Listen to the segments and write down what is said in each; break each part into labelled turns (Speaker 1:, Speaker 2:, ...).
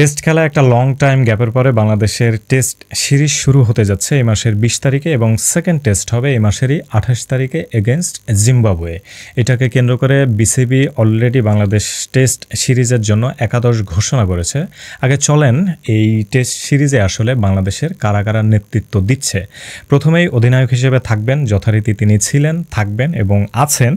Speaker 1: Test খেলা একটা long time গ্যাপের পরে বাংলাদেশের টেস্ট সিরিজ শুরু হতে যাচ্ছে এই মাসের ২০ তারিখে এবং সেকেন্ড টেস্ট হবে এই মাসেরই ২৮ তারিখে এগেনস্ট জিম্বাবুয়ে। এটাকে কেন্দ্র করে বিসিবি অলরেডি বাংলাদেশ টেস্ট সিরিজের জন্য একাদশ ঘোষণা করেছে। আগে চলেন এই টেস্ট সিরিজে আসলে বাংলাদেশের কারা কারা নেতৃত্ব দিচ্ছে। প্রথমেই অধিনায়ক হিসেবে থাকবেন, যথারীতি তিনি ছিলেন, থাকবেন এবং আছেন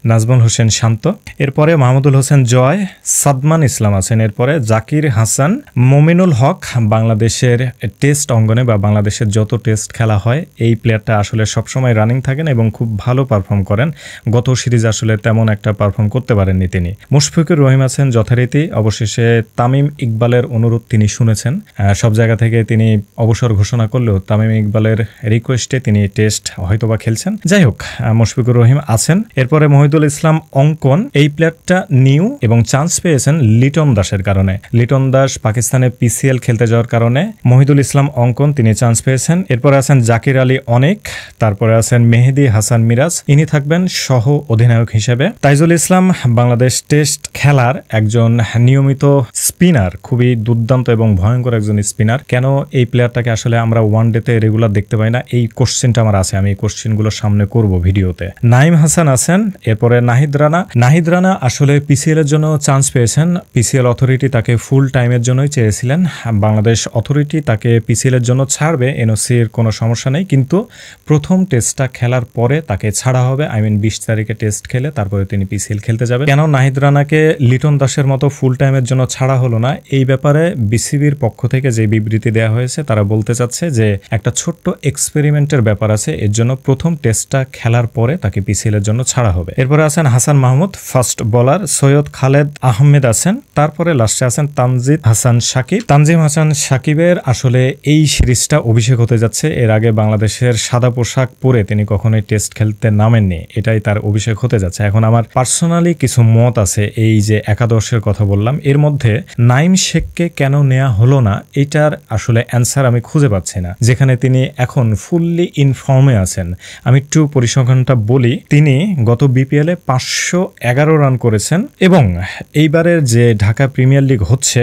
Speaker 1: নাজমুল হোসেন শান্ত। এরপরে মাহমুদুল হোসেন জয়, সাদমান ইসলাম আছেন। এরপরে জাকির হাসান, মমিনুল হক। বাংলাদেশের টেস্ট অঙ্গনে বা বাংলাদেশের যত টেস্ট খেলা হয় এই প্লেয়ারটা আসলে সবসময় রানিং থাকেন এবং খুব ভালো পারফর্ম করেন। গত সিরিজ আসলে তেমন একটা পারফর্ম করতে পারেননি তিনি। মুশফিকুর রহিম আছেন যথারীতি। অবশেষে তামিম ইকবালের অনুরোধ তিনি শুনেছেন। সব জায়গা থেকে তিনি অবসর ঘোষণা করলেও তামিম ইকবালের রিকোয়েস্টে তিনি টেস্ট হয়তোবা খেলছেন। যাই হোক, মুশফিকুর রহিম আছেন। এরপরে মহিদুল ইসলাম অঙ্কন, এই প্লেয়ারটা নিউ এবং চান্স পেয়েছেন লিটন দাসের কারণে। লিটন দাস পাকিস্তানে পিসিএল খেলতে যাওয়ার কারণে মহিদুল ইসলাম অঙ্কন তিনি চান্স পেয়েছেন। এরপরে আছেন জাকির আলী অনেক, তারপরে আছেন মেহেদি হাসান মিরাজ, ইনি থাকবেন সহ অধিনায়ক হিসেবে। তাইজুল ইসলাম বাংলাদেশ টেস্ট খেলার একজন নিয়মিত স্পিনার, খুবই দুর্দান্ত এবং ভয়ঙ্কর একজন স্পিনার। কেন এই প্লেয়ারটাকে আসলে আমরা ওয়ান ডেতে রেগুলার দেখতে পাই না, এই কোশ্চেনটা আমার আছে, আমি এই কোশ্চেনগুলো সামনে করব ভিডিওতে। নাইম হাসান আছেন। এরপরে নাহিদ রানা আসলে পিসিএল এর জন্য চান্স পেয়েছেন। পিসিএল অথরিটি তাকে ফুল টাইমের জন্যই চেয়েছিলেন। বাংলাদেশ অথরিটি তাকে পিসিএল এর জন্য ছাড়বে, এনওসি এর কোনো সমস্যা নেই, কিন্তু প্রথম টেস্টটা খেলার পরে তাকে ছাড়া হবে। ২০ তারিখে টেস্ট খেলে তারপরে তিনি পিসিএল খেলতে যাবেন। কেন নাহিদ রানাকে লিটন দাসের মতো ফুল টাইমের জন্য ছাড়া হলো না, এই ব্যাপারে বিসিবির পক্ষ থেকে যে বিবৃতি দেওয়া হয়েছে তারা বলতে চাচ্ছে যে একটা ছোট্ট এক্সপেরিমেন্টের ব্যাপার আছে, এর জন্য প্রথম টেস্টটা খেলার পরে তাকে পিসিএল এর জন্য ছাড়া হবে। এরপরে আছেন হাসান মাহমুদ ফাস্ট বোলার, সৈয়দ খালেদ আহমেদ আছেন। তারপরে লাস্টে আছেন তানজিম হাসান সাকিবের আসলে এই সিরিজটা অভিষেক হতে যাচ্ছে। এর আগে বাংলাদেশের সাদা পোশাক পরে তিনি কখনোই টেস্ট খেলতে নামেননি, এটাই তার অভিষেক হতে যাচ্ছে। এখন আমার পার্সোনালি কিছু মত আছে, এই যে একাদশের কথা বললাম এর মধ্যে নাইম শেখকে কেন নেওয়া হলো না, এটার আসলে অ্যান্সার আমি খুঁজে পাচ্ছি না, যেখানে তিনি এখন ফুললি ইনফর্মে আছেন। আমি একটু পরিসংখ্যানটা বলি, তিনি গত বিপিএল এ 511 রান করেছেন এবং এইবারের যে ঢাকা প্রিমিয়ার লিগ হচ্ছে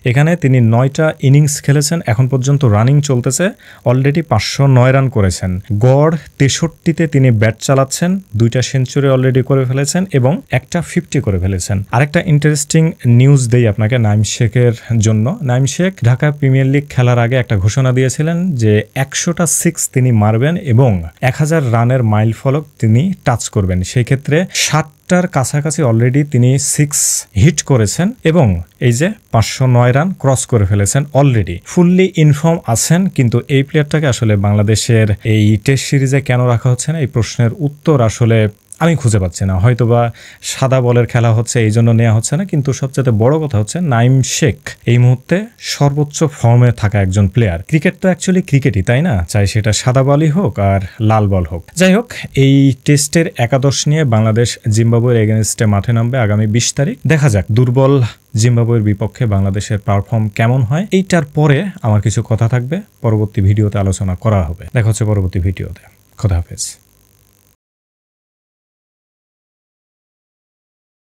Speaker 1: এখানে তিনি 9টা ইনিংস খেলেছেন, এখন পর্যন্ত রানিং চলতেছে, অলরেডি 509 রান করেছেন। গড় 63-তে তিনি ব্যাট চালাচ্ছেন, 2টা সেঞ্চুরি অলরেডি করে ফেলেছেন এবং একটা 50 করে ফেলেছেন। আরেকটা ইন্টারেস্টিং নিউজ দেই আপনাকে নাইম শেখের জন্য। নাইম শেখ ঢাকা প্রিমিয়ার লিগ খেলার আগে একটা ঘোষণা দিয়েছিলেন যে 100টা 6 তিনি মারবেন এবং 1000 রানের মাইল ফলক তিনি টাচ করবেন। সেই ক্ষেত্রে 60টার কাছাকাছি অলরেডি তিনি 6 হিট করেছেন এবং এই যে 509 রান ক্রস করে ফেলেছেন অলরেডি। ফুললি ইনফর্ম আছেন, কিন্তু এই প্লেয়ারটাকে আসলে বাংলাদেশের এই টেস্ট সিরিজে কেন রাখা হচ্ছে না, এই প্রশ্নের উত্তর আসলে আমি খুঁজে পাচ্ছি না। হয়তোবা সাদা বলের খেলা হচ্ছে এই জন্য নেওয়া হচ্ছে না, কিন্তু সবচেয়ে বড় কথা হচ্ছে নাইম শেখ এই মুহূর্তে সর্বোচ্চ ফর্মে থাকা একজন প্লেয়ার। ক্রিকেট তো অ্যাকচুয়ালি ক্রিকেটই, তাই না? চাই সেটা সাদা বলই হোক আর লাল বল হোক। যাই হোক, এই টেস্টের একাদশ নিয়ে বাংলাদেশ জিম্বাবুয়ের এগেনস্টে মাঠে নামবে আগামী 20 তারিখ। দেখা যাক দুর্বল জিম্বাবুয়ের বিপক্ষে বাংলাদেশের পারফর্ম কেমন হয়। এইটার পরে আমার কিছু কথা থাকবে, পরবর্তী ভিডিওতে আলোচনা করা হবে। দেখা হচ্ছে পরবর্তী ভিডিওতে। খোদা হাফেজ।